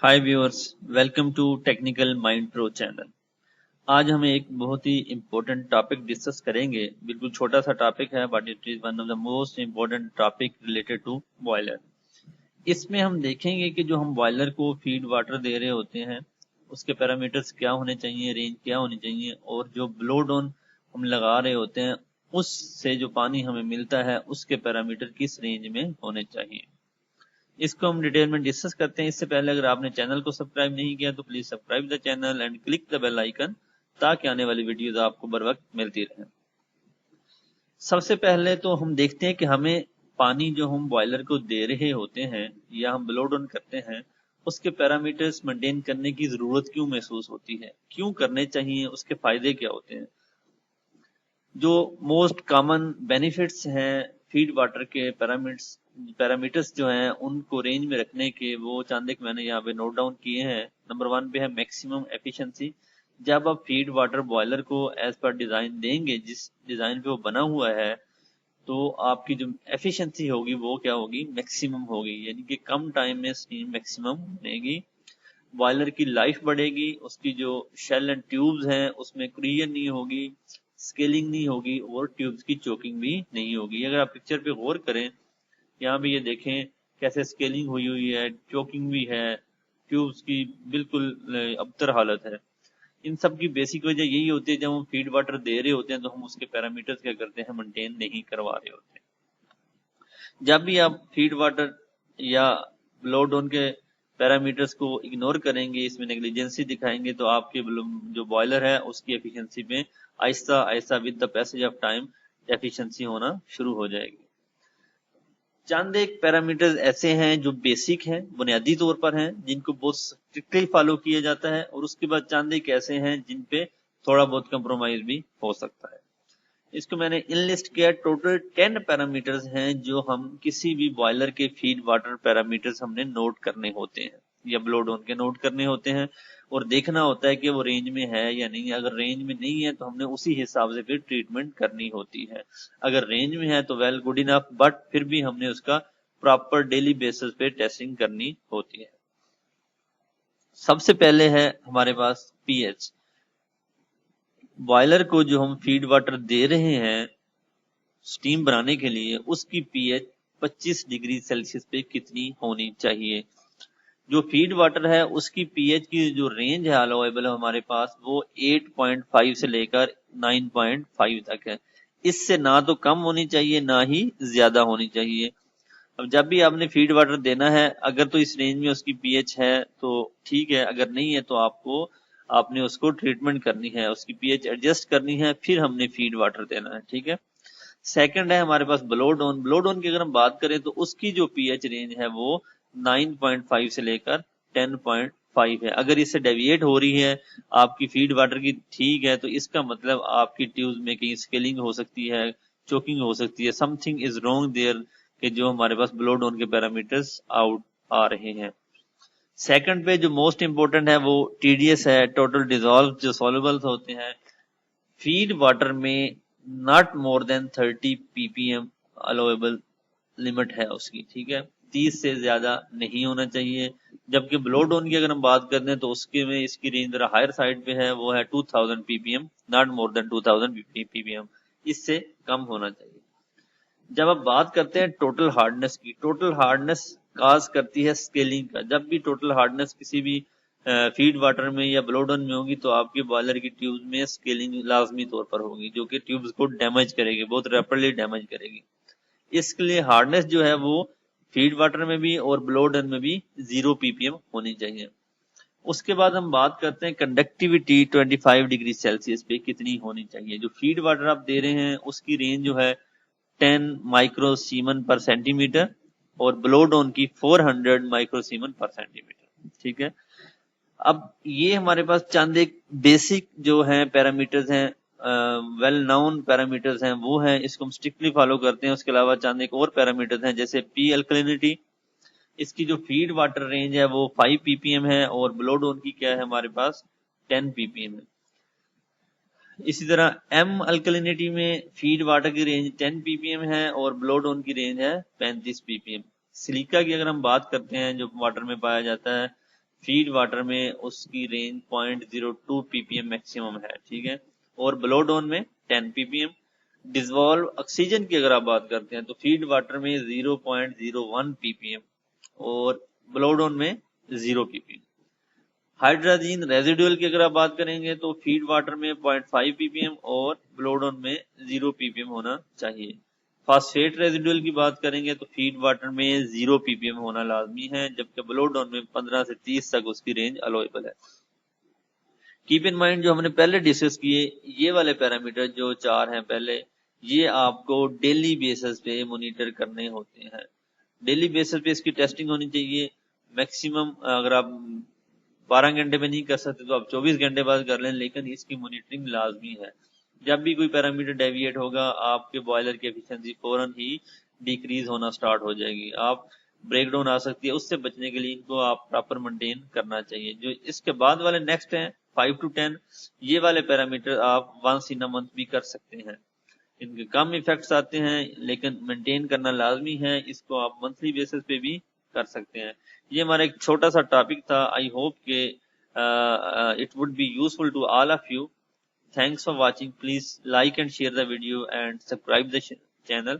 Hi viewers, welcome to Technical Mind Pro channel. आज हम एक बहुत ही इम्पोर्टेंट टॉपिक डिस्कस करेंगे। बिल्कुल छोटा सा टॉपिक है but it is one of the most important topic related to boiler. इसमें हम देखेंगे कि जो हम बॉयलर को फीड वाटर दे रहे होते हैं उसके पैरामीटर्स क्या होने चाहिए, रेंज क्या होनी चाहिए, और जो ब्लो डाउन हम लगा रहे होते हैं उससे जो पानी हमें मिलता है उसके पैरामीटर किस रेंज में होने चाहिए। इसको हम डिटेल में डिस्कस करते हैं। इससे पहले अगर आपने चैनल को सब्सक्राइब नहीं किया तो please subscribe the channel and click the bell icon ताकि आने वाली वीडियोस आपको बर वक्त मिलती रहे। सबसे पहले तो हम देखते हैं कि हमें पानी जो हम बॉयलर को दे रहे होते हैं या हम ब्लो डाउन करते हैं उसके पैरामीटर्स मेंटेन करने की जरूरत क्यों महसूस होती है, क्यों करने चाहिए, उसके फायदे क्या होते हैं। जो मोस्ट कॉमन बेनिफिट्स हैं फीड वाटर के पैरामीटर्स जो हैं उनको रेंज में रखने के, वो चांदे के मैंने यहाँ पे नोट डाउन किए हैं। नंबर 1 पे है मैक्सिमम एफिशिएंसी। जब आप फीड वाटर बॉयलर को एज पर डिजाइन देंगे, जिस डिजाइन पे वो बना हुआ है, तो आपकी जो एफिशिएंसी होगी वो क्या होगी, मैक्सिमम होगी, यानी कि कम टाइम में स्टीम मैक्सिमम बनेगी। बॉयलर की लाइफ बढ़ेगी, उसकी जो शेल एंड ट्यूब्स हैं उसमें क्रिएशन नहीं होगी, स्केलिंग नहीं होगी और ट्यूब्स की चोकिंग भी नहीं होगी। अगर आप पिक्चर पे गौर करें, यहाँ भी ये देखें कैसे स्केलिंग हुई हुई है, चोकिंग भी है, ट्यूब्स की बिल्कुल अबतर हालत है। इन सब की बेसिक वजह यही होती है, जब हम फीड वाटर दे रहे होते हैं तो हम उसके पैरामीटर्स क्या करते हैं, मेंटेन नहीं करवा रहे होते हैं। जब भी आप फीड वाटर या ब्लो डाउन के पैरामीटर्स को इग्नोर करेंगे, इसमें नेग्लिजेंसी दिखाएंगे, तो आपके जो बॉयलर है उसकी एफिशिएंसी में Aahista Aahista with the passage of time efficiency होना शुरू हो जाएगी। चंद एक पैरामीटर्स ऐसे हैं जो बेसिक हैं, बुनियादी तौर पर हैं, जिनको बहुत स्ट्रिक्टली फॉलो किया जाता है, और उसके बाद चंद एक ऐसे हैं जिन पे थोड़ा बहुत कंप्रोमाइज भी हो सकता है। इसको मैंने इनलिस्ट किया। टोटल 10 पैरामीटर्स हैं जो हम किसी भी बॉयलर के फीड वाटर पैरामीटर्स हमने नोट करने होते हैं या ब्लो डाउन के नोट करने होते हैं, और देखना होता है कि वो रेंज में है या नहीं। अगर रेंज में नहीं है तो हमने उसी हिसाब से फिर ट्रीटमेंट करनी होती है। अगर रेंज में है तो वेल गुड इनफ, बट फिर भी हमने उसका प्रॉपर डेली बेसिस पे टेस्टिंग करनी होती है। सबसे पहले है हमारे पास पीएच। बॉयलर को जो हम फीड वाटर दे रहे हैं स्टीम बनाने के लिए, उसकी पीएच 25 डिग्री सेल्सियस पे कितनी होनी चाहिए। जो फीड वाटर है उसकी पीएच की जो रेंज है अलाउेबल हमारे पास, वो 8.5 से लेकर 9.5 तक है। इससे ना तो कम होनी चाहिए ना ही ज्यादा होनी चाहिए। अब जब भी आपने फीड वाटर देना है, अगर तो इस रेंज में उसकी पीएच है तो ठीक है, अगर नहीं है तो आपने उसको ट्रीटमेंट करनी है, उसकी पीएच एडजस्ट करनी है, फिर हमने फीड वाटर देना है। ठीक है। सेकंड है हमारे पास ब्लो डाउन। ब्लो डाउन की अगर हम बात करें तो उसकी जो पीएच रेंज है वो 9.5 से लेकर 10.5 है। अगर इससे डेविएट हो रही है आपकी फीड वाटर की, ठीक है, तो इसका मतलब आपकी ट्यूब में कहीं स्केलिंग हो सकती है, चोकिंग हो सकती है, समथिंग इज रॉन्ग देयर, कि जो हमारे पास ब्लो डाउन के पैरामीटर्स आउट आ रहे हैं। सेकंड पे जो मोस्ट इंपोर्टेंट है वो टीडीएस है, टोटल डिजोल्व जो सॉल्युबल्स होते हैं फीड वाटर में, not more than 30 ppm allowable limit है उसकी। ठीक है, 30 से ज्यादा नहीं होना चाहिए। जबकि ब्लो डाउन की अगर हम बात करते हैं तो उसके में इसकी रेंज जरा हायर साइड पे है, वो है 2000 ppm, not more than 2000 ppm, इससे कम होना चाहिए। जब आप बात करते हैं टोटल हार्डनेस की, टोटल हार्डनेस काज करती है स्केलिंग का। जब भी टोटल हार्डनेस किसी भी फीड वाटर में या ब्लो डाउन में होगी तो आपके बॉयलर की ट्यूब में स्केलिंग लाजमी तौर पर होगी, जो कि ट्यूब्स को डैमेज करेगी, बहुत रैपिडली डैमेज करेगी। इसके लिए हार्डनेस जो है वो फीड वाटर में भी और ब्लो डाउन में भी 0 ppm होनी चाहिए। उसके बाद हम बात करते हैं कंडक्टिविटी 25 डिग्री सेल्सियस पे कितनी होनी चाहिए। जो फीड वाटर आप दे रहे हैं उसकी रेंज जो है 10 माइक्रो सीमन पर सेंटीमीटर और ब्लो डाउन की 400 माइक्रो सीमन पर सेंटीमीटर। ठीक है। अब ये हमारे पास चंद एक बेसिक जो है पैरामीटर्स हैं, वेल नोन पैरामीटर्स हैं, वो हैं, इसको हम स्ट्रिक्टली फॉलो करते हैं। उसके अलावा चंद एक और पैरामीटर्स हैं जैसे पी अल्कलिनिटी। इसकी जो फीड वाटर रेंज है वो 5 ppm है और ब्लो डाउन की क्या है हमारे पास 10 ppm है। इसी तरह एम अल्कलिनिटी में फीड वाटर की रेंज 10 ppm है और ब्लो डाउन की रेंज है 35 ppm। सिलिका की अगर हम बात करते हैं जो वाटर में पाया जाता है फीड वाटर में उसकी रेंज 0.02 ppm मैक्सिमम है, ठीक है। और ब्लो डाउन में 10 ppm। डिजोल्व ऑक्सीजन की अगर आप बात करते हैं तो फीड वाटर में 0.01 ppm और ब्लो डाउन में 0 ppm। हाइड्रोजन रेजिडुअल की अगर आप बात करेंगे तो फीड वाटर में 0.5 ppm और ब्लो डाउन में 0 ppm होना चाहिए। फास्फेट रेजिडुअल की बात करेंगे तो फीड वाटर में 0 ppm होना लाजमी है, जबकि ब्लो डाउन में 15 से 30 तक उसकी रेंज अलोएबल है। कीप इन माइंड जो हमने पहले डिस्कस किए, ये वाले पैरामीटर जो 4 हैं पहले, ये आपको डेली बेसिस पे मॉनिटर करने होते हैं। डेली बेसिस पे इसकी टेस्टिंग होनी चाहिए। मैक्सिमम अगर आप 12 घंटे में नहीं कर सकते तो आप 24 घंटे बाद कर लें, लेकिन इसकी मॉनिटरिंग लाजमी है। जब भी कोई पैरामीटर डेविएट होगा, आपके बॉयलर की एफिशिएंसी फौरन ही डिक्रीज होना स्टार्ट हो जाएगी। आप ब्रेकडाउन आ सकती है, उससे बचने के लिए इनको आप प्रॉपर मेंटेन करना चाहिए। जो इसके बाद वाले नेक्स्ट हैं 5 to 10, ये वाले पैरामीटर आप वंस इन अ मंथ भी कर सकते हैं। इनके कम इफेक्ट्स आते हैं लेकिन मेंटेन करना लाजमी है, इसको आप मंथली बेसिस पे भी कर सकते हैं। ये हमारा एक छोटा सा टॉपिक था। आई होप के it would be useful to all of you. Thanks for watching. Please like and share the video and subscribe the channel.